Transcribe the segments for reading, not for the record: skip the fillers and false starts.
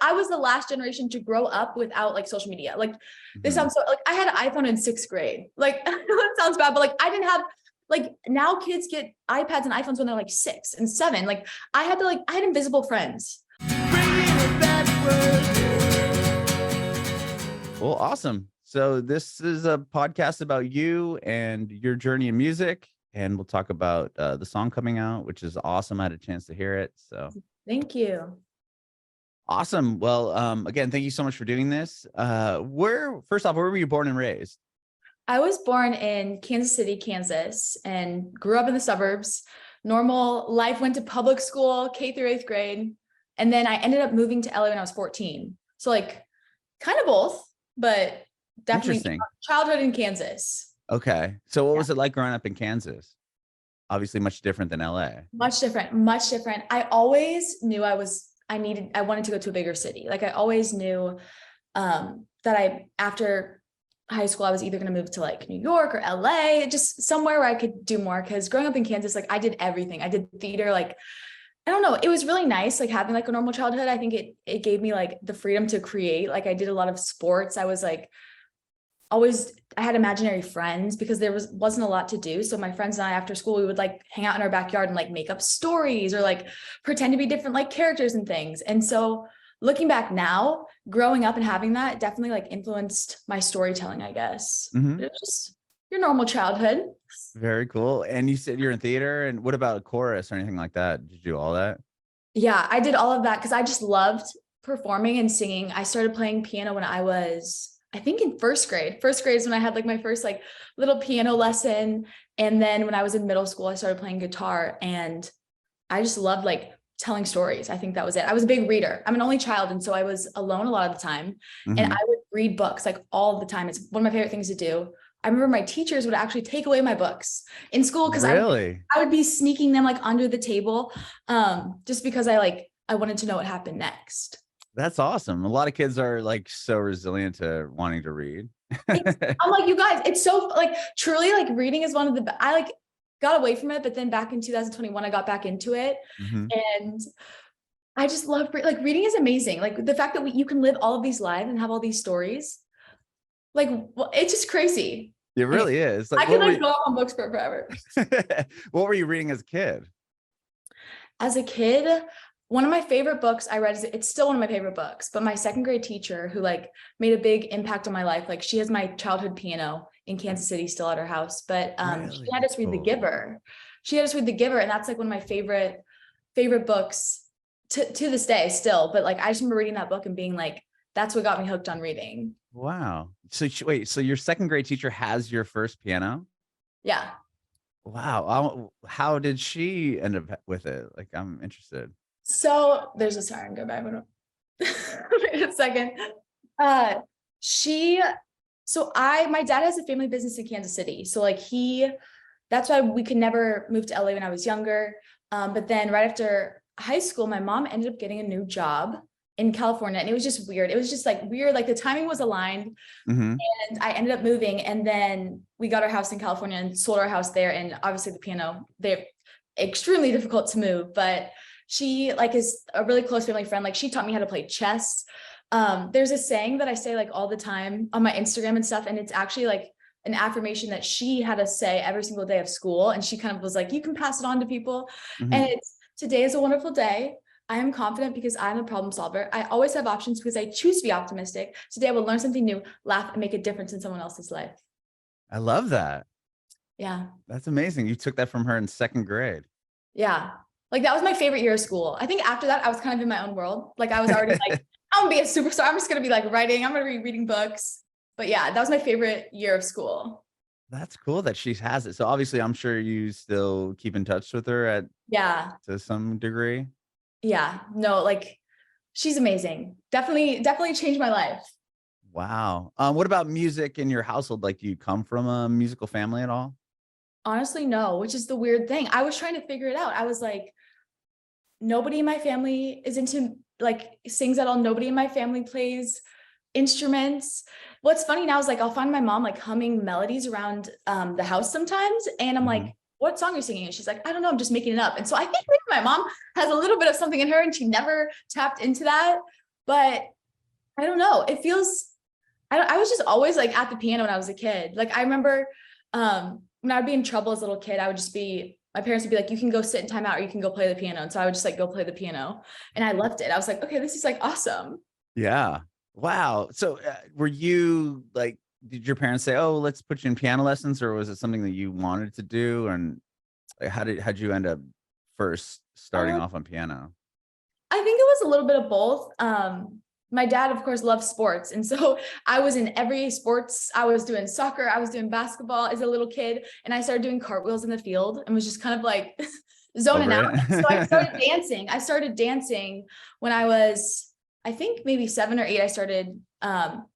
I was the last generation to grow up without like social media. Like this Mhm. sounds so like I had an iPhone in 6th grade. Like that sounds bad, but like I didn't have like now kids get iPads and iPhones when they're like 6 and 7. Like I had invisible friends. Well, awesome. So this is a podcast about you and your journey in music, and we'll talk about the song coming out, which is awesome. I had a chance to hear it. So Thank you. awesome. Well, again, thank you so much for doing this. First off, where were you born and raised? I was born in Kansas City, Kansas, and grew up in the suburbs. Normal life, went to public school, K through 8th grade. And then I ended up moving to LA when I was 14. So like kind of both, but definitely Interesting. childhood in Kansas. Okay. So what Yeah. was it like growing up in Kansas? Obviously much different than LA. Much different, much different. I always knew I wanted to go to a bigger city. Like I always knew that after high school, I was either going to move to like New York or LA, just somewhere where I could do more. Cause growing up in Kansas, like I did everything. I did theater, like, I don't know. It was really nice, like having like a normal childhood. I think it gave me like the freedom to create. Like I did a lot of sports. I was like, I had imaginary friends because there wasn't a lot to do. So my friends and I after school, we would like hang out in our backyard and like make up stories or like pretend to be different like characters and things. And so looking back now, growing up and having that definitely like influenced my storytelling, I guess. Mhm. It was just your normal childhood. Very cool. And you said you're in theater, and what about a chorus or anything like that? Did you do all that? Yeah, I did all of that because I just loved performing and singing. I started playing piano when I was, I think in 1st grade. 1st grade is when I had like my first like little piano lesson. And then when I was in middle school, I started playing guitar and I just loved like telling stories. I think that was it. I was a big reader. I'm an only child. And so I was alone a lot of the time. And Mhm. I would read books like all the time. It's one of my favorite things to do. I remember my teachers would actually take away my books in school because Really? I would be sneaking them like under the table just because I wanted to know what happened next. That's awesome. A lot of kids are like so resilient to wanting to read. I'm like, you guys, it's so like truly like reading is one of I like got away from it, but then back in 2021, I got back into it. Mhm. And I just love like reading is amazing. Like the fact that you can live all of these lives and have all these stories, like it's just crazy. It Anyway, really is. I Like, could like go on books for forever. what were you reading as a kid? As a kid, one of my favorite books I read it's still one of my favorite books, but my 2nd grade teacher who like made a big impact on my life. Like she has my childhood piano in Kansas City still at her house, but Really? she had us read The Giver. She had us read The Giver, and that's like one of my favorite books to this day still. But like I just remember reading that book and being like, that's what got me hooked on reading. Wow. So wait, so your 2nd grade teacher has your first piano? Yeah. Wow. How did she end up with it? Like, I'm interested. So there's a siren go by. Wait a second. My dad has a family business in Kansas City. So like that's why we could never move to LA when I was younger. But then right after high school, my mom ended up getting a new job in California. And it was just weird. It was just like weird. Like the timing was aligned. Mhm. And I ended up moving. And then we got our house in California and sold our house there. And obviously the piano, they're extremely difficult to move. But she like is a really close family friend. Like she taught me how to play chess. There's a saying that I say like all the time on my Instagram and stuff. And it's actually like an affirmation that she had us say every single day of school. And she kind of was like, you can pass it on to people. Mhm. And it's, today is a wonderful day. I am confident because I'm a problem solver. I always have options because I choose to be optimistic. Today I will learn something new, laugh, and make a difference in someone else's life. I love that. Yeah. That's amazing. You took that from her in 2nd grade. Yeah. Like that was my favorite year of school. I think after that, I was kind of in my own world. Like I was already like, I'm gonna be a superstar. I'm just gonna be like writing. I'm gonna be reading books. But yeah, that was my favorite year of school. That's cool that she has it. So obviously, I'm sure you still keep in touch with her Yeah. to some degree. Yeah. No, like she's amazing. Definitely changed my life. Wow. What about music in your household? Like, do you come from a musical family at all? Honestly, no, which is the weird thing. I was trying to figure it out. I was like, nobody in my family is into like sings at all. Nobody in my family plays instruments. What's funny now is like I'll find my mom like humming melodies around the house sometimes, and I'm like, what song are you singing? And she's like, I don't know, I'm just making it up. And so I think maybe my mom has a little bit of something in her and she never tapped into that. but I don't know. It feels, I was just always like at the piano when I was a kid. Like I remember when I would be in trouble as a little kid, my parents would be like, you can go sit in timeout or you can go play the piano. And so I would just like go play the piano, and I loved it. I was like, okay, this is like awesome. Yeah. Wow. So were you like, did your parents say, oh, let's put you in piano lessons, or was it something that you wanted to do? And like, how'd you end up first starting off on piano? I think it was a little bit of both. My dad, of course, loves sports. And so I was in every sports. I was doing soccer, I was doing basketball as a little kid, and I started doing cartwheels in the field and was just kind of like zoning out. So I started dancing. I started dancing when I was, I think maybe 7 or 8. I started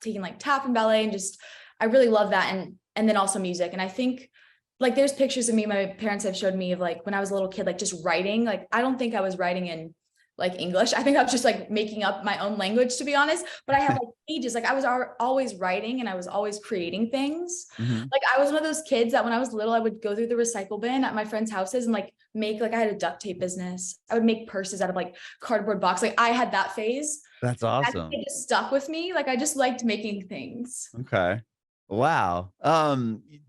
taking like tap and ballet, and just, I really love that. And then also music. And I think like there's pictures of me, my parents have showed me of like when I was a little kid, like just writing. Like I don't think I was writing in like English. I think I was just like making up my own language, to be honest. But I have like pages, like I was always writing and I was always creating things. Like I was one of those kids that when I was little, I would go through the recycle bin at my friends' houses and like make, like I had a duct tape business. I would make purses out of like cardboard box. Like I had that phase. That's awesome. It just stuck with me. Like I just liked making things. Okay. Wow.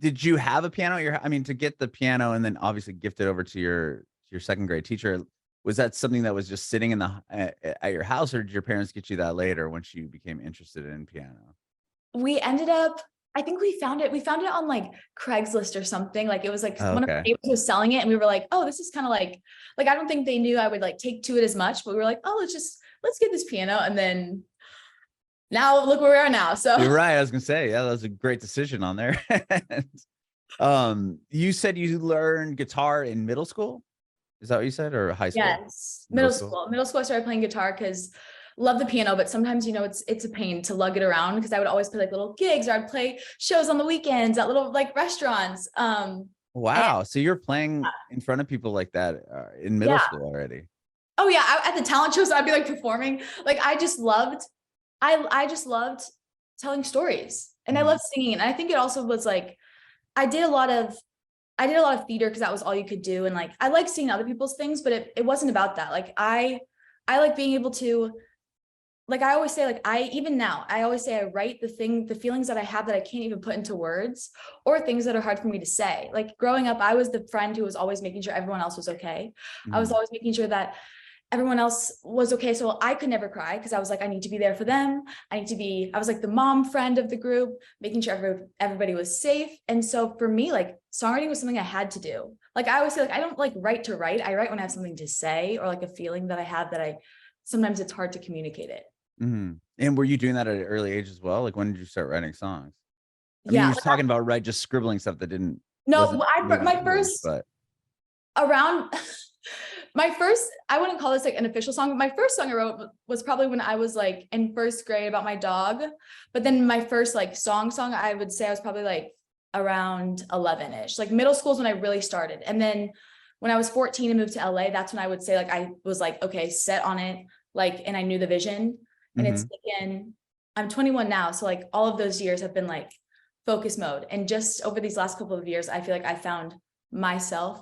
Did you have a piano at I mean, to get the piano and then obviously gift it over to your second grade teacher, was that something that was just sitting in the at your house, or did your parents get you that later once you became interested in piano? We ended up, I think we found it on like Craigslist or something. Like it was like one of our neighbors was selling it, and we were like, oh, this is kind of like I don't think they knew I would like take to it as much, but we were like, oh, let's get this piano. And then now look where we are now. So you're right. I was gonna say, yeah, that was a great decision on there. You said you learned guitar in middle school. Is that what you said, or high school? Yes, middle school. Middle school, I started playing guitar because love the piano, but sometimes, you know, it's a pain to lug it around, because I would always play like little gigs, or I'd play shows on the weekends at little like restaurants. Wow. So you're playing in front of people like that in middle school already? Oh yeah. At the talent shows, I'd be like performing. Like I just loved telling stories, and I loved singing. And I think it also was like, I did a lot of theater because that was all you could do. And like, I like seeing other people's things, but it wasn't about that. Like I like being able to, like, I always say, like, even now, I always say I write the feelings that I have that I can't even put into words, or things that are hard for me to say. Like growing up, I was the friend who was always making sure everyone else was okay. I was always making sure that everyone else was okay. So I could never cry, because I was like, I need to be there for them. I was like the mom friend of the group, making sure everybody was safe. And so for me, like songwriting was something I had to do. Like I always say, like, I don't like write to write. I write when I have something to say, or like a feeling that I have that sometimes it's hard to communicate it. And were you doing that at an early age as well? Like when did you start writing songs? I mean, Yeah. you were talking about just scribbling stuff that didn't. No, I wouldn't call this like an official song, but my first song I wrote was probably when I was like in first grade, about my dog. But then my first like song, I would say I was probably like around 11-ish. Like middle school is when I really started. And then when I was 14 and moved to LA, that's when I would say like I was like, okay, set on it. Like, and I knew the vision. And it's taken, I'm 21 now. So like all of those years have been like focus mode. And just over these last couple of years, I feel like I found myself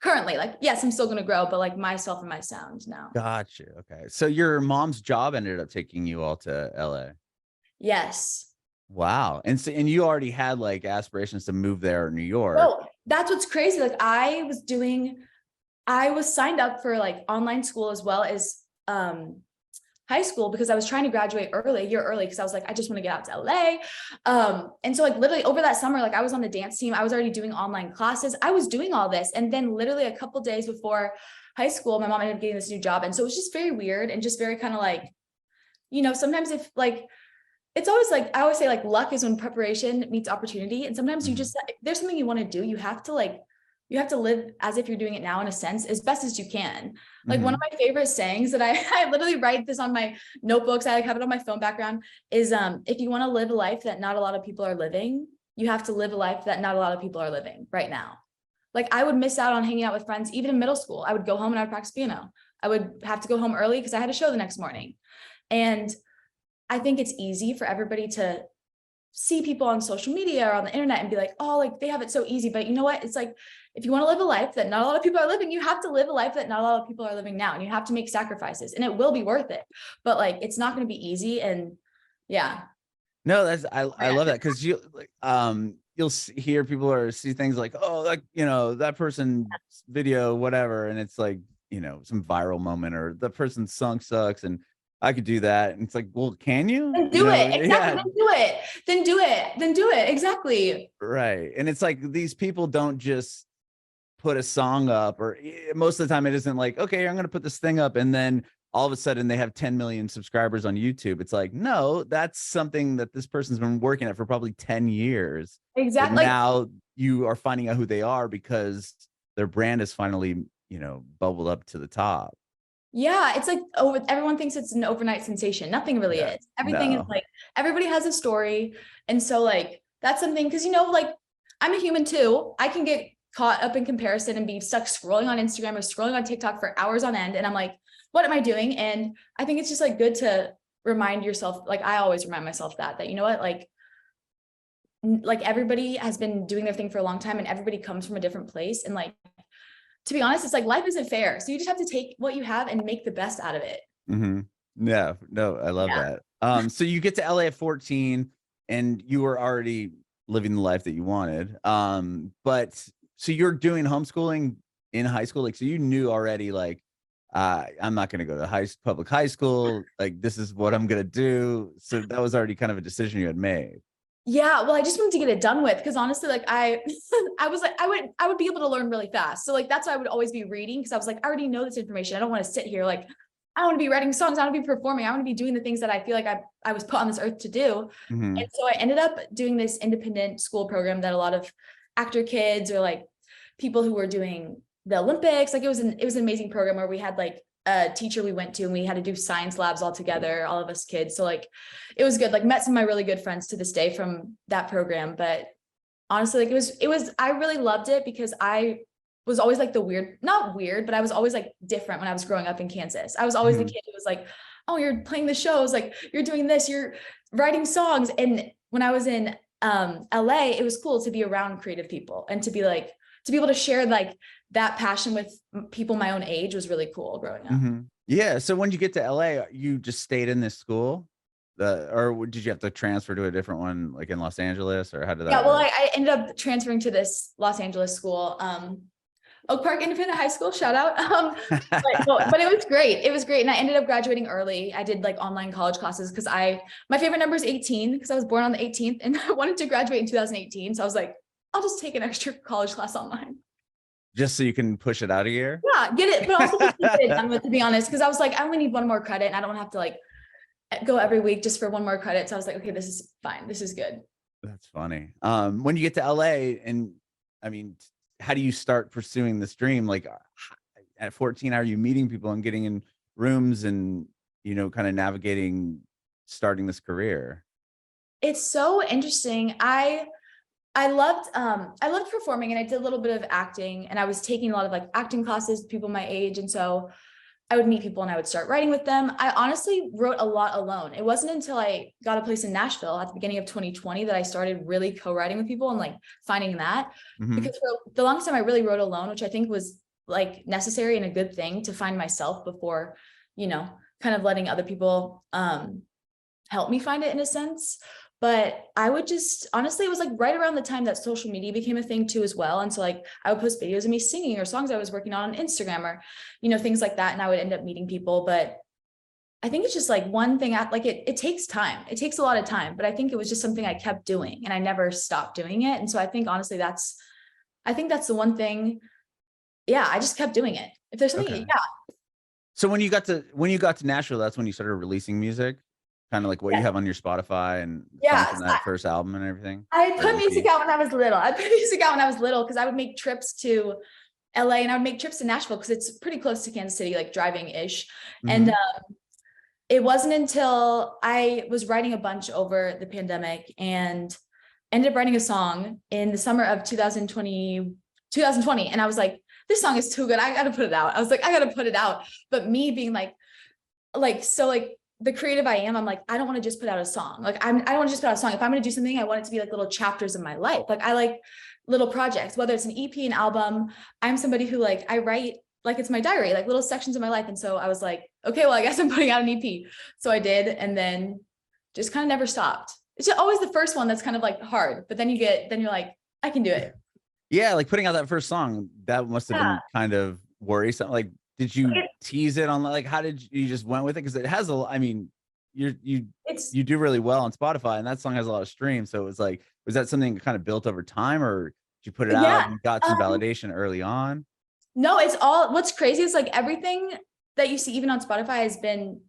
currently. Like, yes, I'm still going to grow, but like myself and my sound now. Gotcha. Okay. So your mom's job ended up taking you all to LA. Yes. Wow. And so, and you already had like aspirations to move there in New York. Oh, that's what's crazy. Like I was signed up for like online school as well as high school, because I was trying to graduate a year early, because I was like, I just want to get out to LA. And so like literally over that summer, like I was on the dance team. I was already doing online classes. I was doing all this. And then literally a couple days before high school, my mom ended up getting this new job. And so it was just very weird, and just very kind of like, you know, sometimes if like, it's always like, I always say like luck is when preparation meets opportunity. And sometimes you just, if there's something you want to do, you have to live as if you're doing it now, in a sense, as best as you can. Like one of my favorite sayings that I literally write this on my notebooks, I have it on my phone background, is if you want to live a life that not a lot of people are living, you have to live a life that not a lot of people are living right now. Like I would miss out on hanging out with friends, even in middle school. I would go home and I would practice piano. I would have to go home early because I had a show the next morning. And I think it's easy for everybody to see people on social media or on the internet and be like, oh, like they have it so easy. But you know what? It's like, if you want to live a life that not a lot of people are living, you have to live a life that not a lot of people are living now. And you have to make sacrifices, and it will be worth it. But like, it's not going to be easy. And yeah. No, I love that, because you'll hear people or see things like, oh, like, that person's video, whatever, and it's like, some viral moment, or the person's song sucks and I could do that. And it's like, well, can you? Then do it. Exactly. Yeah. Then do it. Then do it. Then do it. Exactly. Right. And it's like, these people don't just put a song up, or most of the time it isn't like, okay, I'm going to put this thing up, and then all of a sudden they have 10 million subscribers on YouTube. It's like, no, that's something that this person's been working at for probably 10 years. Exactly. Now you are finding out who they are because their brand is finally, bubbled up to the top. Yeah, it's like, oh, everyone thinks it's an overnight sensation. Nothing really is. Everything is like, everybody has a story. And so like, that's something, because, like, I'm a human too. I can get caught up in comparison and be stuck scrolling on Instagram or scrolling on TikTok for hours on end. And I'm like, what am I doing? And I think it's just like good to remind yourself, like I always remind myself that you know what, like everybody has been doing their thing for a long time, and everybody comes from a different place. And like, to be honest, it's like life isn't fair. So you just have to take what you have and make the best out of it. Yeah, no, I love that. So you get to LA at 14, and you were already living the life that you wanted. But so you're doing homeschooling in high school, like, so you knew already, like, I'm not going to go to public high school. Like, this is what I'm going to do. So that was already kind of a decision you had made. Yeah, well, I just wanted to get it done with, because honestly, like I was like, I would be able to learn really fast. So like, that's why I would always be reading, because I was like, I already know this information. I don't want to sit here. Like, I want to be writing songs. I want to be performing. I want to be doing the things that I feel like I was put on this earth to do. And so I ended up doing this independent school program that a lot of actor kids, or like people who were doing the Olympics, like it was an amazing program where we had like a teacher we went to, and we had to do science labs all together, all of us kids. So like, it was good. Like, met some of my really good friends to this day from that program. But honestly, like it was, I really loved it, because I was always like not weird, but I was always like different when I was growing up in Kansas. I was always the kid who was like, oh, you're playing the shows, like you're doing this, you're writing songs. And when I was in LA, it was cool to be around creative people, and to be able to share like that passion with people my own age was really cool growing up. Yeah. So when you get to LA, you just stayed in this school, or did you have to transfer to a different one, like in Los Angeles, or how did that work? Well, I ended up transferring to this Los Angeles school, Oak Park Independent High School, shout out. But it was great. It was great. And I ended up graduating early. I did like online college classes, because my favorite number is 18, because I was born on the 18th, and I wanted to graduate in 2018. So I was like, I'll just take an extra college class online. Just so you can push it out a year? Yeah, get it. But also just get it done with, to be honest, because I was like, I only need one more credit, and I don't have to like go every week just for one more credit. So I was like, okay, this is fine. This is good. That's funny. When you get to LA, and I mean, how do you start pursuing this dream? Like, at 14, are you meeting people and getting in rooms and, kind of navigating, starting this career? It's so interesting. I loved performing, and I did a little bit of acting, and I was taking a lot of like acting classes with people my age. And so I would meet people and I would start writing with them. I honestly wrote a lot alone. It wasn't until I got a place in Nashville at the beginning of 2020 that I started really co-writing with people and like finding that, because for the longest time I really wrote alone, which I think was like necessary and a good thing to find myself before, kind of letting other people help me find it in a sense. But I would just, honestly, it was like right around the time that social media became a thing too as well. And so like I would post videos of me singing or songs I was working on Instagram, or, things like that. And I would end up meeting people. But I think it's just like one thing, like it takes time. It takes a lot of time, but I think it was just something I kept doing, and I never stopped doing it. And so I think honestly, that's the one thing. Yeah. I just kept doing it. If there's something, yeah. So when you got to Nashville, that's when you started releasing music? Kind of like what you have on your Spotify and from that first album and everything? I put music out when I was little. Because I would make trips to LA, and I would make trips to Nashville, because it's pretty close to Kansas City, like driving-ish. And it wasn't until I was writing a bunch over the pandemic, and ended up writing a song in the summer of 2020. And I was like, this song is too good. I got to put it out. I was like, I got to put it out. But me being like, so like, the creative I am, I'm like, I don't want to just put out a song. Like I don't want to just put out a song. If I'm going to do something, I want it to be like little chapters of my life. Like I like little projects, whether it's an EP, an album. I'm somebody who like, I write like it's my diary, like little sections of my life. And so I was like, okay, well, I guess I'm putting out an EP. So I did. And then just kind of never stopped. It's always the first one that's kind of like hard, but then you're like, I can do it. Yeah, like putting out that first song, that must have been kind of worrisome. Like, did you tease it on, like, how did you just went with it? Because it has I mean, you do really well on Spotify, and that song has a lot of streams. So it was like, was that something kind of built over time, or did you put it out and got some validation early on? No, it's all, what's crazy is like everything that you see even on Spotify has been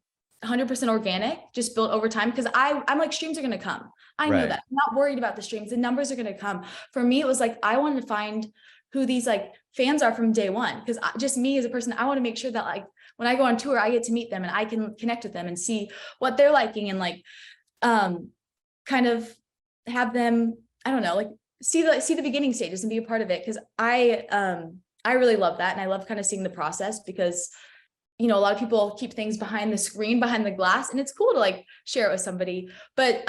100% organic, just built over time. Because I'm like, streams are going to come. I know that. I'm not worried about the streams. The numbers are going to come. For me, it was like, I wanted to find who these like fans are from day one. Because just me as a person, I want to make sure that like when I go on tour, I get to meet them and I can connect with them and see what they're liking and like kind of have them, I don't know, like see the beginning stages and be a part of it. Because I really love that. And I love kind of seeing the process because, you know, a lot of people keep things behind the screen, behind the glass, and it's cool to like share it with somebody. But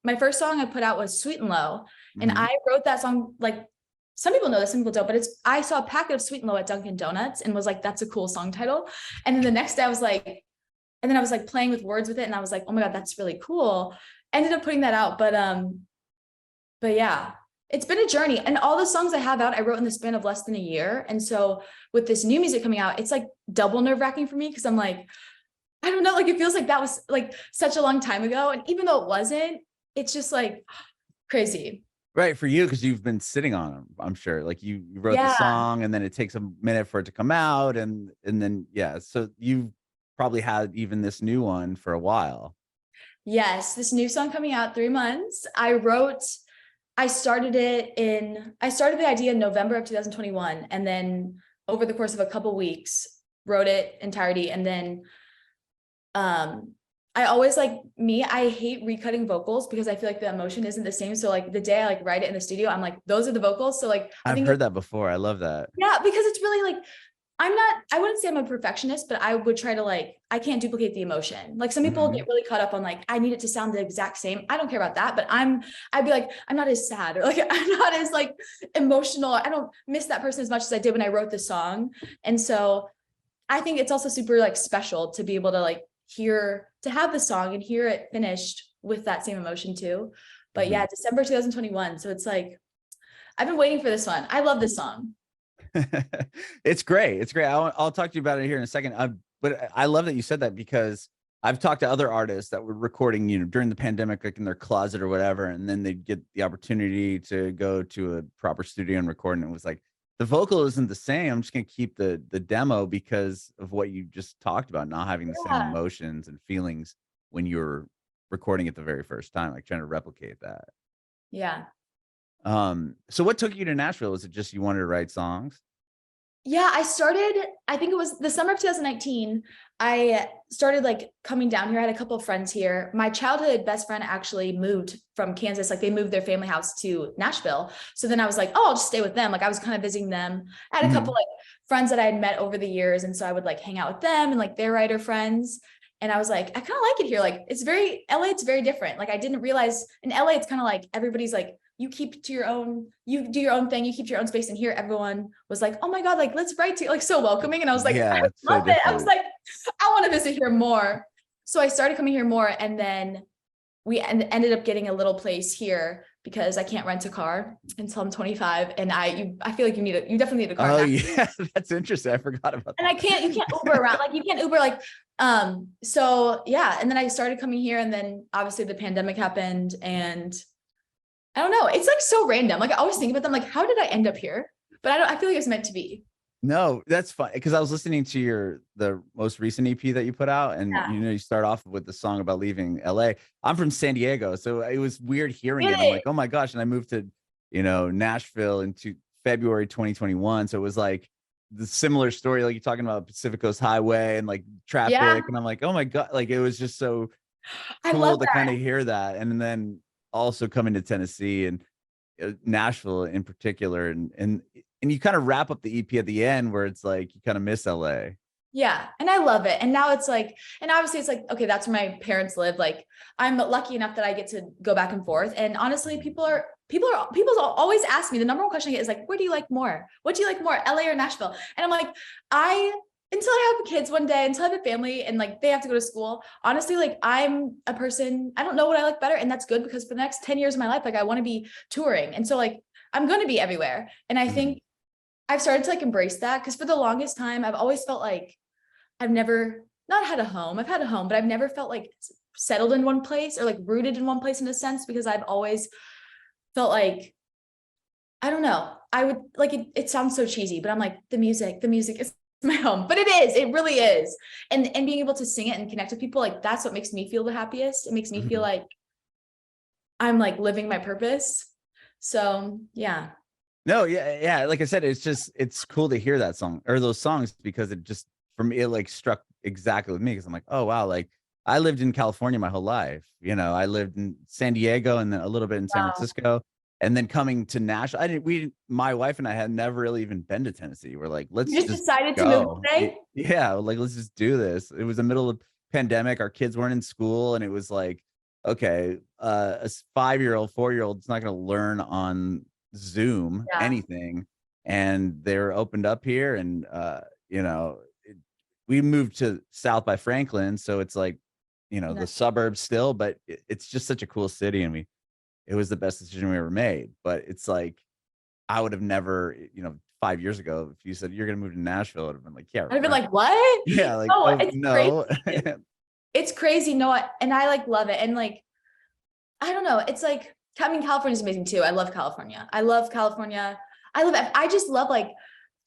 my first song I put out was Sweet and Low. And I wrote that song, like some people know this, some people don't, but I saw a packet of Sweet and Low at Dunkin' Donuts and was like, that's a cool song title. And then the next day I was like playing with words with it. And I was like, oh my God, that's really cool. Ended up putting that out. But yeah, it's been a journey. And all the songs I have out, I wrote in the span of less than a year. And so with this new music coming out, it's like double nerve-wracking for me because I'm like, I don't know, like it feels like that was like such a long time ago. And even though it wasn't, it's just like crazy. Right, for you, because you've been sitting on them, I'm sure. Like you wrote the song and then it takes a minute for it to come out. And then, so you probably had even this new one for a while. Yes, this new song coming out 3 months. I started the idea in November of 2021. And then over the course of a couple weeks, wrote it entirety. And then I always I hate recutting vocals because I feel like the emotion isn't the same. So like the day I like write it in the studio, I'm like, those are the vocals. So like, I've heard that before. I love that. Yeah, because it's really like, I wouldn't say I'm a perfectionist, but I would try to like, I can't duplicate the emotion. Like some people get really caught up on like, I need it to sound the exact same. I don't care about that, but I'd be like, I'm not as sad or like, I'm not as like emotional. I don't miss that person as much as I did when I wrote the song. And so I think it's also super like special to be able to like to have the song and hear it finished with that same emotion too. But yeah, December 2021. So it's like, I've been waiting for this one. I love this song. It's great. It's great. I'll talk to you about it here in a second. But I love that you said that because I've talked to other artists that were recording, you know, during the pandemic, like in their closet or whatever, and then they'd get the opportunity to go to a proper studio and record, and it was like, the vocal isn't the same. I'm just gonna keep the demo because of what you just talked about, not having the same emotions and feelings when you're recording it the very first time, like trying to replicate that. Yeah. So what took you to Nashville? Was it just you wanted to write songs? Yeah, I think it was the summer of 2019. I started like coming down here. I had a couple of friends here. My childhood best friend actually moved from Kansas. Like they moved their family house to Nashville. So then I was like, oh, I'll just stay with them. Like I was kind of visiting them. I had a couple like friends that I had met over the years. And so I would like hang out with them and like their writer friends. And I was like, I kind of like it here. Like it's LA, it's very different. Like I didn't realize in LA, it's kind of like everybody's like, you keep to your own, you do your own thing, you keep to your own space. And here everyone was like, oh my God, like let's write to like so welcoming. And I was like, I love it. I was like, I want to visit here more. So I started coming here more. And then we ended up getting a little place here because I can't rent a car until I'm 25. And I feel like you definitely need a car. Oh yeah, that's interesting. I forgot about that. And you can't Uber around, like you can't Uber like, so yeah. And then I started coming here and then obviously the pandemic happened and I don't know. It's like so random. Like I always think about them, like, how did I end up here? But I feel like it was meant to be. No, that's fine. Because I was listening to the most recent EP that you put out. And you know, you start off with the song about leaving LA. I'm from San Diego. So it was weird hearing it. I'm like, oh my gosh. And I moved to, you know, Nashville into February 2021. So it was like the similar story, like you're talking about Pacific Coast Highway and like traffic. And I'm like, oh my God. Like it was just so cool to kind of hear that. And then also coming to Tennessee and Nashville in particular, and you kind of wrap up the EP at the end where it's like you kind of miss LA. Yeah. And I love it. And now it's like, and obviously it's like, okay, that's where my parents live. Like I'm lucky enough that I get to go back and forth. And honestly, people always ask me, the number one question I get is like, where do you like more? What do you like more, LA or Nashville? And I'm like, until I have kids one day, until I have a family and like they have to go to school, honestly, like I'm a person, I don't know what I like better. And that's good because for the next 10 years of my life, like I want to be touring. And so like, I'm going to be everywhere. And I think I've started to like embrace that because for the longest time, I've always felt like I've never not had a home. I've had a home, but I've never felt like settled in one place or like rooted in one place in a sense, because I've always felt like, I don't know, I would like it sounds so cheesy, but I'm like, the music is my home, but it really is. And being able to sing it and connect with people, like that's what makes me feel the happiest. It makes me feel like I'm like living my purpose. So yeah. No, yeah. Like I said, it's cool to hear that song or those songs because it just, for me, it like struck exactly with me because I'm like, oh wow, like I lived in California my whole life. You know, I lived in San Diego and then a little bit in San Wow. Francisco, and then coming to Nashville. My wife and I had never really even been to Tennessee. We're like, let's You just just decided to move go. today? Yeah, like let's just do this. It was the middle of pandemic. Our kids weren't in school, and it was like, okay, a 5-year-old, 4-year-old is not going to learn on Zoom Yeah. anything, and they're opened up here, and you know, we moved to South by Franklin, so it's like, you know, No. the suburbs still, but it's just such a cool city, and it was the best decision we ever made. But it's like I would have never, you know, 5 years ago, if you said you're gonna move to Nashville, I would have been like, yeah, I'd be right. like, what? Yeah, like, No, oh it's crazy. no. It's crazy. No, and I like love it. And like, I don't know. It's like, I mean, California is amazing too. I love California. I love California. I just love like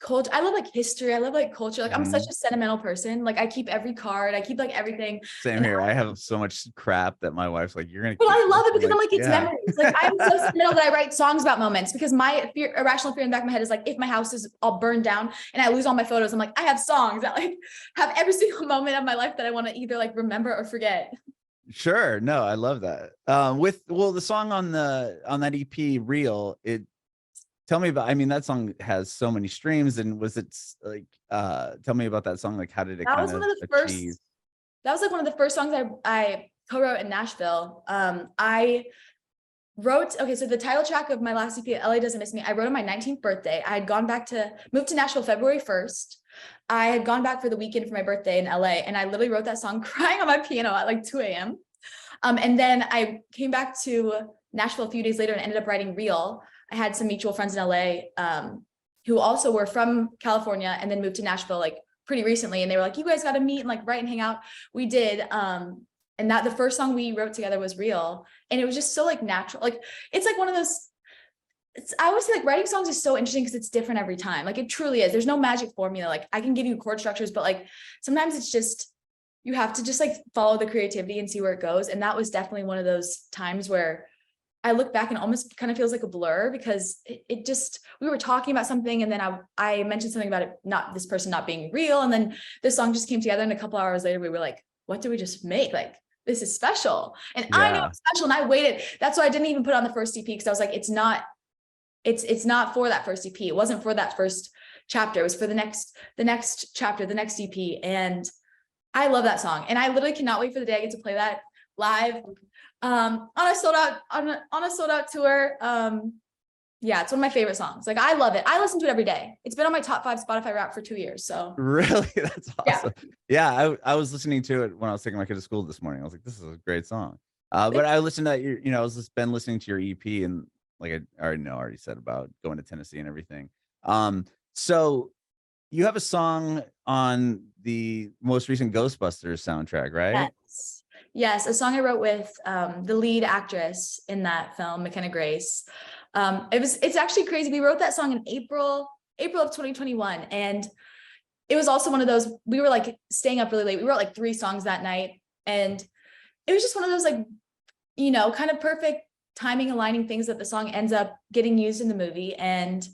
culture. I love like history. I love like culture. Like I'm such a sentimental person. Like I keep every card. I keep like everything. Same here. I have so much crap that my wife's like, you're gonna But keep I this. love it because Like, I'm like, it's yeah. memories. Like I'm so sentimental that I write songs about moments because my irrational fear in the back of my head is like, if my house is all burned down and I lose all my photos, I'm like, I have songs that like have every single moment of my life that I want to either like remember or forget. Sure. No, I love that. The song on that EP, Real, tell me about, I mean, that song has so many streams, and was it like, tell me about that song. Like, how did it That kind was one of of the achieve? first, that was like one of the first songs I co-wrote in Nashville. I wrote, okay, so the title track of my last EP, LA Doesn't Miss Me, I wrote on my 19th birthday. I had moved to Nashville February 1st. I had gone back for the weekend for my birthday in LA, and I literally wrote that song crying on my piano at like 2 a.m. And then I came back to Nashville a few days later and ended up writing Real. I had some mutual friends in LA who also were from California and then moved to Nashville like pretty recently. And they were like, you guys got to meet and like write and hang out. We did. And that the first song we wrote together was Real. And it was just so like natural. Like, it's like one of those, I always say like writing songs is so interesting because it's different every time. Like it truly is. There's no magic formula. Like I can give you chord structures, but like sometimes it's just, you have to just like follow the creativity and see where it goes. And that was definitely one of those times where I look back and almost kind of feels like a blur because it just, we were talking about something and then I mentioned something about it, not this person not being real. And then this song just came together and a couple hours later we were like, what did we just make? Like, this is special. And I knew it was special and I waited. That's why I didn't even put on the first EP because I was like, it's not for that first EP. It wasn't for that first chapter. It was for the next chapter, the next EP. And I love that song. And I literally cannot wait for the day I get to play that live on a sold out tour. Yeah, it's one of my favorite songs. Like I love it. I listen to it every day. It's been on my top 5 Spotify rap for 2 years. So Really? That's awesome. yeah. I was listening to it when I was taking my kid to school this morning. I was like, this is a great song. But I listened to your, I was just been listening to your EP, and like I already said about going to Tennessee and everything. So you have a song on the most recent Ghostbusters soundtrack, right? Yes, a song I wrote with the lead actress in that film, Mckenna Grace. It's actually crazy. We wrote that song in April of 2021. And it was also one of those, we were like staying up really late. We wrote like 3 songs that night. And it was just one of those like, kind of perfect timing, aligning things that the song ends up getting used in the movie. And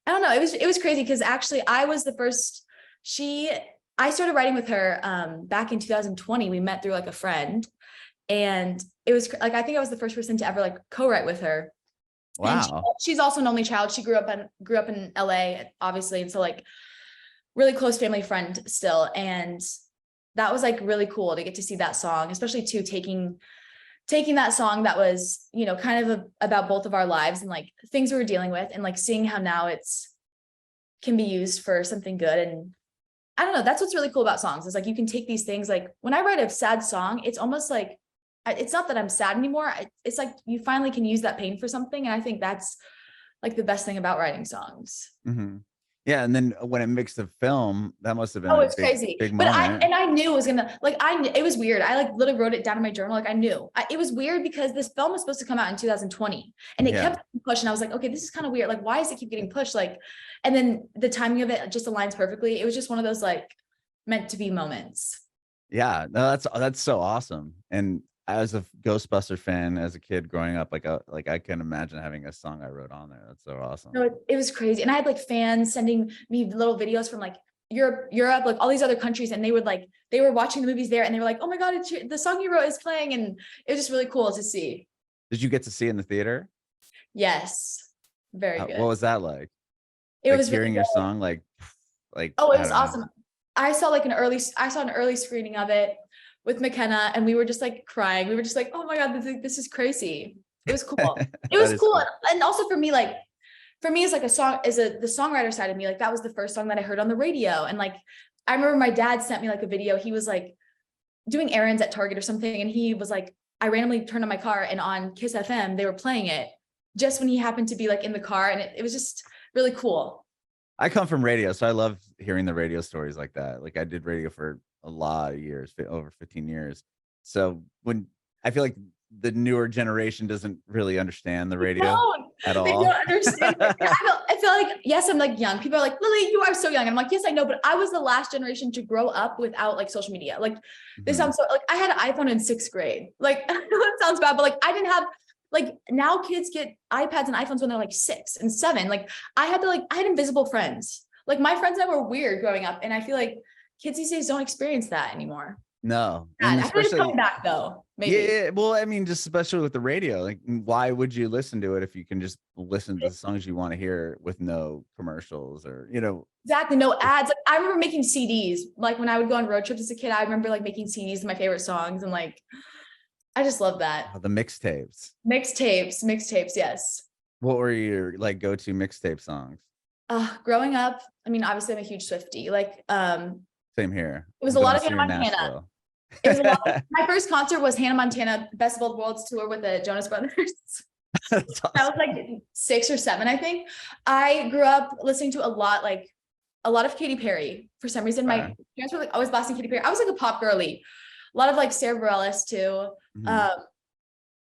I don't know, it was crazy because actually I was the first, I started writing with her back in 2020. We met through like a friend, and it was like, I think I was the first person to ever like co-write with her. Wow. And she's also an only child. She grew up in LA, obviously. And so like really close family friend still. And that was like really cool to get to see that song, especially too, taking that song that was, you know, kind of about both of our lives and like things we were dealing with, and like seeing how now it's can be used for something good. And I don't know, that's what's really cool about songs, is like you can take these things, like when I write a sad song, it's almost like, it's not that I'm sad anymore. It's like you finally can use that pain for something. And I think that's like the best thing about writing songs. Mhm. Yeah, and then when it mixed the film, that must have been Oh, a it's crazy. big But moment. I knew it was gonna, like, it was weird. I like literally wrote it down in my journal. Like I knew it was weird because this film was supposed to come out in 2020 and it Yeah. kept getting pushed. And I was like, okay, this is kind of weird. Like, why does it keep getting pushed? Like, and then the timing of it just aligns perfectly. It was just one of those like meant to be moments. Yeah, no, that's so awesome. And as a Ghostbuster fan as a kid growing up, like I can imagine having a song I wrote on there. That's so awesome. No, it was crazy. And I had like fans sending me little videos from like Europe, like all these other countries. And they were watching the movies there and they were like, oh my God, the song you wrote is playing. And it was just really cool to see. Did you get to see it in the theater? Yes. Very What good. was that like? It Like was really hearing your good. song, like Oh, it I was don't know. awesome. I saw an early screening of it with McKenna, and we were just like crying. We were just like, oh my God, this is crazy. It was cool. It That was is cool. cool. And also for me, like, as like the songwriter side of me, like that was the first song that I heard on the radio. And like, I remember my dad sent me like a video. He was like doing errands at Target or something. And he was like, I randomly turned on my car and on Kiss FM, they were playing it just when he happened to be like in the car. And it was just really cool. I come from radio, so I love hearing the radio stories like that. Like I did radio for a lot of years, over 15 years. So when I feel like the newer generation doesn't really understand the radio at They don't all. understand. I feel like, yes, I'm like young. People are like, Lily, you are so young. And I'm like, yes, I know, but I was the last generation to grow up without like social media. Like this Mhm. sounds so like I had an iPhone in 6th grade. Like that sounds bad, but like I didn't have like now kids get iPads and iPhones when they're like 6 and 7. Like I had invisible friends. Like my friends and I were weird growing up. And I feel like kids these days don't experience that anymore. No, and And I feel like it's coming especially back though, maybe. yeah, well, I mean, just especially with the radio, like why would you listen to it if you can just listen to the songs you want to hear with no commercials or, Exactly. No ads. Like I remember making CDs. Like when I would go on road trips as a kid, I remember like making CDs of my favorite songs. And like, I just love that. the mixtapes. Mixtapes. Yes. What were your like go-to mixtape songs? Growing up, I mean, obviously I'm a huge Swiftie. Like, Same here. it was I'm a lot going of to see Hannah you in Montana. Nashville. It was a lot. My first concert was Hannah Montana Best of Both Worlds tour with the Jonas Brothers. That's That awesome. was like 6 or 7, I think. I grew up listening to a lot of Katy Perry. For some reason, my parents were like always blasting Katy Perry. I was like a pop girly. A lot of like Sarah Bareilles too. Mhm.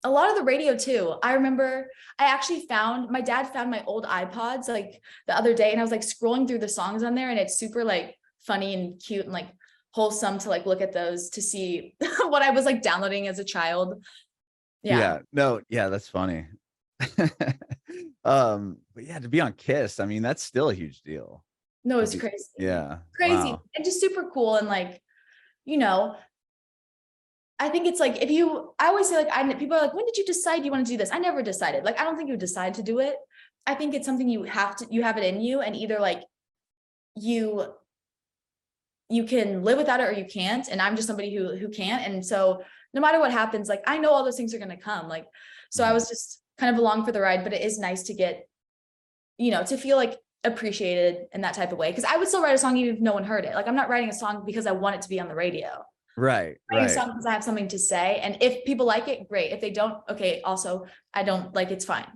A lot of the radio too. I remember my dad found my old iPods like the other day, and I was like scrolling through the songs on there, and it's super like funny and cute and like wholesome to like look at those to see what I was like downloading as a child. Yeah. No, yeah, that's funny. But yeah, to be on Kiss, I mean, that's still a huge deal. No, To it's be- crazy. Yeah. Crazy. Wow. And just super cool. And like, you know, I think it's like I always say like people are like, when did you decide you want to do this? I never decided. Like I don't think you decide to do it. I think it's something you have it in you, and either like you can live without it or you can't. And I'm just somebody who can't. And so no matter what happens, like I know all those things are gonna come. Like so I was just kind of along for the ride, but it is nice to get, to feel like appreciated in that type of way. Cause I would still write a song even if no one heard it. Like I'm not writing a song because I want it to be on the radio. Right. I'm writing a Right. song because I have something to say. And if people like it, great. If they don't, okay. Also, I don't like it's fine.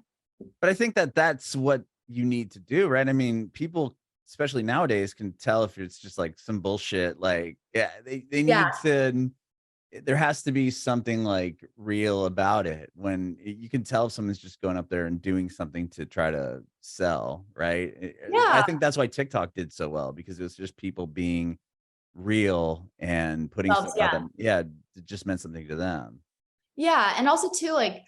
But I think that that's what you need to do, right? I mean, people, especially nowadays, can tell if it's just like some bullshit. Like, yeah, they Yeah. need to. There has to be something like real about it. When you can tell if someone's just going up there and doing something to try to sell, right? I Yeah. think that's why TikTok did so well, because it was just people being real and putting stuff out that, it just meant something to them. Yeah. And also too, like,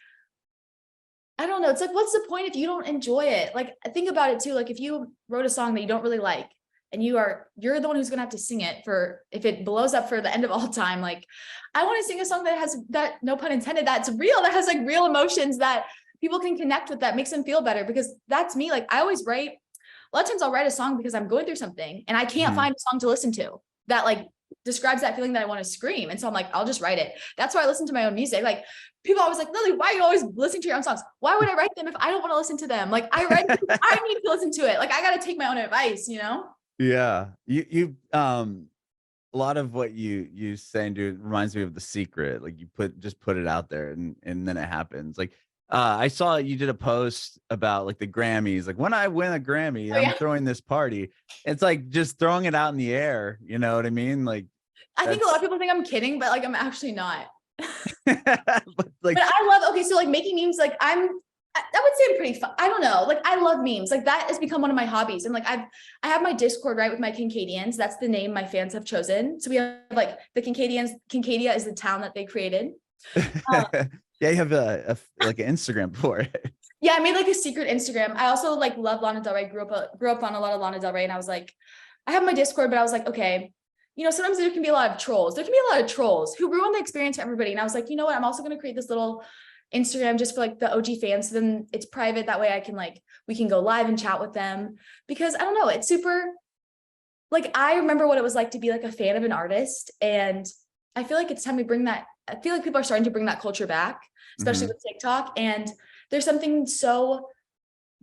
I don't know. It's like, what's the point if you don't enjoy it? Like, think about it too. Like, if you wrote a song that you don't really like, and you're the one who's gonna have to sing it if it blows up for the end of all time. Like, I want to sing a song that has that, no pun intended, that's real, that has like real emotions that people can connect with, that makes them feel better. Because that's me. Like, I always write a lot of times I'll write a song because I'm going through something and I can't find a song to listen to that like describes that feeling that I want to scream. And so I'm like, I'll just write it. That's why I listen to my own music. Like people always like, Lily, why are you always listening to your own songs? Why would I write them if I don't want to listen to them? Like I write, I need to listen to it. Like I got to take my own advice, you know? Yeah. You a lot of what you say and do reminds me of The Secret. Like you just put it out there and then it happens. Like I saw you did a post about like the Grammys. Like when I win a Grammy, Oh, yeah. I'm throwing this party. It's like just throwing it out in the air. You know what I mean? Like I think a lot of people think I'm kidding, but like I'm actually not. like, but I love, okay, so like making memes, like I would say I'm pretty fun. I don't know. Like I love memes. Like that has become one of my hobbies. And like I have my Discord, right, with my Kincadians. That's the name my fans have chosen. So we have like the Kincadians. Kincadia is the town that they created. yeah, you have like an Instagram for it. Yeah, I made like a secret Instagram. I also like love Lana Del Rey. Grew up on a lot of Lana Del Rey, and I was like, I have my Discord, but I was like, okay, you know, sometimes there can be a lot of trolls. There can be a lot of trolls who ruin the experience for everybody. And I was like, you know what? I'm also going to create this little Instagram just for like the OG fans. So then it's private. That way I can like, we can go live and chat with them because I don't know, it's super, like, I remember what it was like to be like a fan of an artist. And I feel like it's time we bring that. I feel like people are starting to bring that culture back, especially with TikTok. And there's something so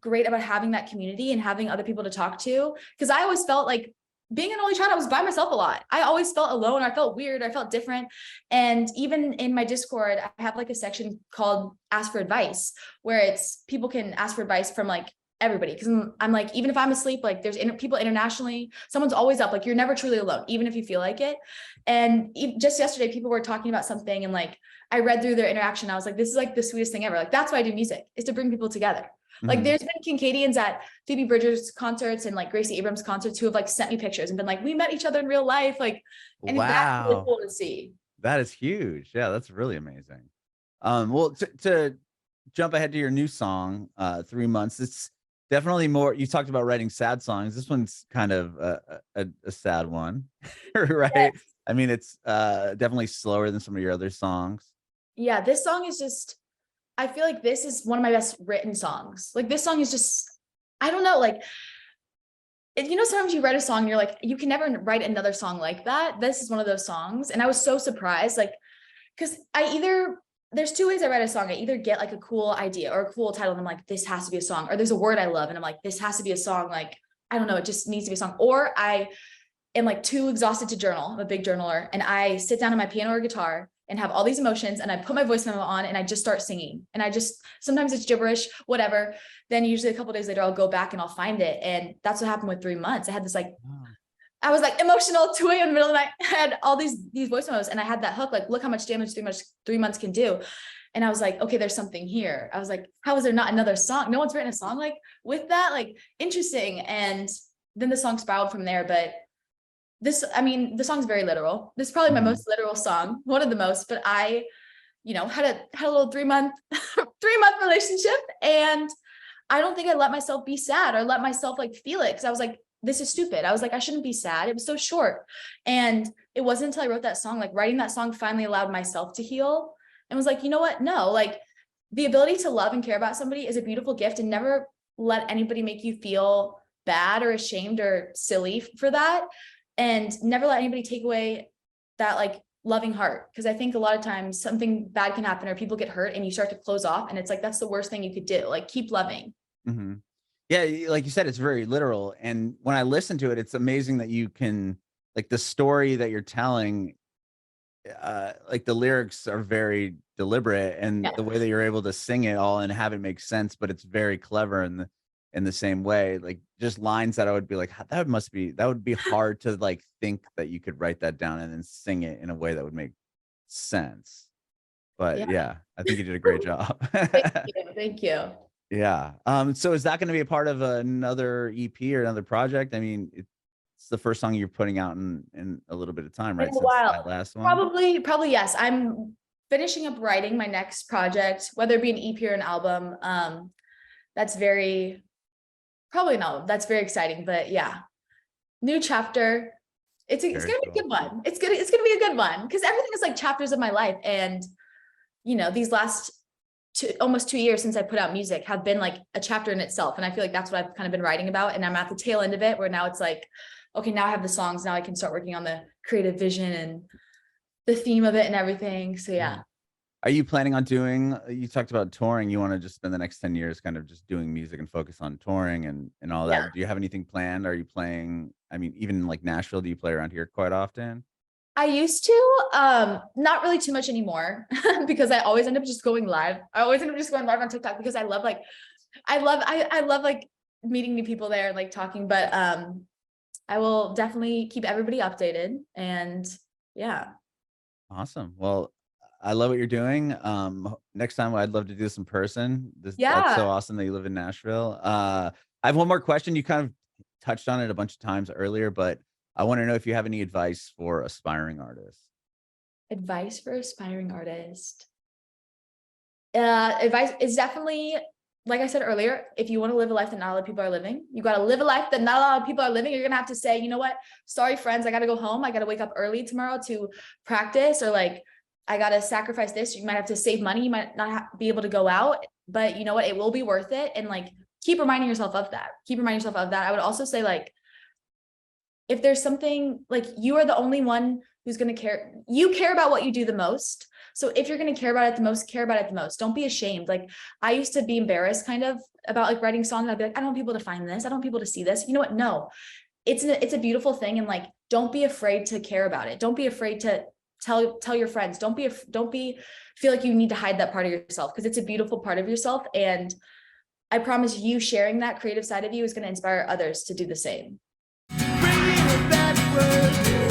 great about having that community and having other people to talk to. Cause I always felt like being an only child, I was by myself a lot. I always felt alone. I felt weird. I felt different. And even in my Discord, I have like a section called Ask for Advice, where it's people can ask for advice from like everybody. Cause I'm like, even if I'm asleep, like there's people internationally, someone's always up. Like you're never truly alone, even if you feel like it. And just yesterday, people were talking about something and like, I read through their interaction. I was like, this is like the sweetest thing ever. Like, that's why I do music, is to bring people together. Like there's been Kincadians at Phoebe Bridgers concerts and like Gracie Abrams concerts who have like sent me pictures and been like, we met each other in real life. Like, and that's really cool to see. That is huge. Yeah, that's really amazing. Well, to jump ahead to your new song, 3 months, it's definitely more, you talked about writing sad songs. This one's kind of a sad one, right? Yes. I mean, it's definitely slower than some of your other songs. Yeah, this song is just, I feel like this is one of my best written songs. Like this song is just, I don't know, like, you know, sometimes you write a song and you're like, you can never write another song like that. This is one of those songs. And I was so surprised, like, because there's two ways I write a song. I either get like a cool idea or a cool title and I'm like, this has to be a song, or there's a word I love and I'm like, this has to be a song. Like, I don't know, it just needs to be a song. Or I am like too exhausted to journal. I'm a big journaler and I sit down on my piano or guitar and have all these emotions and I put my voice memo on and I just start singing. And I just, sometimes it's gibberish, whatever. Then usually a couple of days later, I'll go back and I'll find it. And that's what happened with 3 months. I had this like, I was like emotional 2 a.m. in the middle of the night. I had all these voice memos and I had that hook, like, look how much damage 3 months can do. And I was like, okay, there's something here. I was like, how is there not another song? No one's written a song like with that, like interesting. And then the song spiraled from there. But this, I mean, the song's very literal. This is probably my most literal song, one of the most, but I, you know, had a little 3 month relationship. And I don't think I let myself be sad or let myself like feel it. Cause I was like, this is stupid. I was like, I shouldn't be sad. It was so short. And it wasn't until I wrote that song, like writing that song finally allowed myself to heal and was like, you know what? No, like the ability to love and care about somebody is a beautiful gift, and never let anybody make you feel bad or ashamed or silly for that. And never let anybody take away that like loving heart. Cause I think a lot of times something bad can happen or people get hurt and you start to close off. And it's like, that's the worst thing you could do. Like keep loving. Yeah. Like you said, it's very literal. And when I listen to it, it's amazing that you can, like the story that you're telling, like the lyrics are very deliberate and the way that you're able to sing it all and have it make sense, but it's very clever in the same way, like just lines that I would be like, that would be hard to like think that you could write that down and then sing it in a way that would make sense. But yeah, I think you did a great job. Thank you. Yeah. So is that going to be a part of another EP or another project? I mean, it's the first song you're putting out in a little bit of time, right? In a while. That last one. Probably yes. I'm finishing up writing my next project, whether it be an EP or an album. That's very exciting, but yeah, new chapter. It's gonna be a good one. It's gonna be a good one because everything is like chapters of my life, and you know, these last almost 2 years since I put out music have been like a chapter in itself. And I feel like that's what I've kind of been writing about. And I'm at the tail end of it, where now it's like, okay, now I have the songs. Now I can start working on the creative vision and the theme of it and everything. So yeah. Are you planning on doing, you talked about touring, you want to just spend the next 10 years kind of just doing music and focus on touring and all Yeah. that. Do you have anything planned? Are you playing, I mean, even like Nashville, do you play around here quite often? I used to, not really too much anymore because I always end up just going live. I always end up just going live on TikTok because I love like, I love like meeting new people there and like talking, but I will definitely keep everybody updated, and yeah. Awesome. Well, I love what you're doing. Next time I'd love to do this in person. That's so Yeah. awesome that you live in Nashville. I have one more question. You kind of touched on it a bunch of times earlier, but I want to know if you have any advice for aspiring artists. Advice for aspiring artist. Advice is definitely, like I said earlier, if you want to live a life that not a lot of people are living, you got to live a life that not a lot of people are living. You're going to have to say, you know what? Sorry, friends, I got to go home. I got to wake up early tomorrow to practice, or like, I got to sacrifice this. You might have to save money. You might not be able to go out, but you know what? It will be worth it. And like, keep reminding yourself of that. Keep reminding yourself of that. I would also say, like, if there's something, like, you are the only one who's going to care. You care about what you do the most. So if you're going to care about it the most, care about it the most. Don't be ashamed. Like, I used to be embarrassed kind of about like writing songs. I'd be like, I don't want people to find this. I don't want people to see this. You know what? No, it's a beautiful thing. And like, don't be afraid to care about it. Don't be afraid to tell your friends. Don't feel like you need to hide that part of yourself, because it's a beautiful part of yourself. And I promise you, sharing that creative side of you is going to inspire others to do the same. Bringing it back.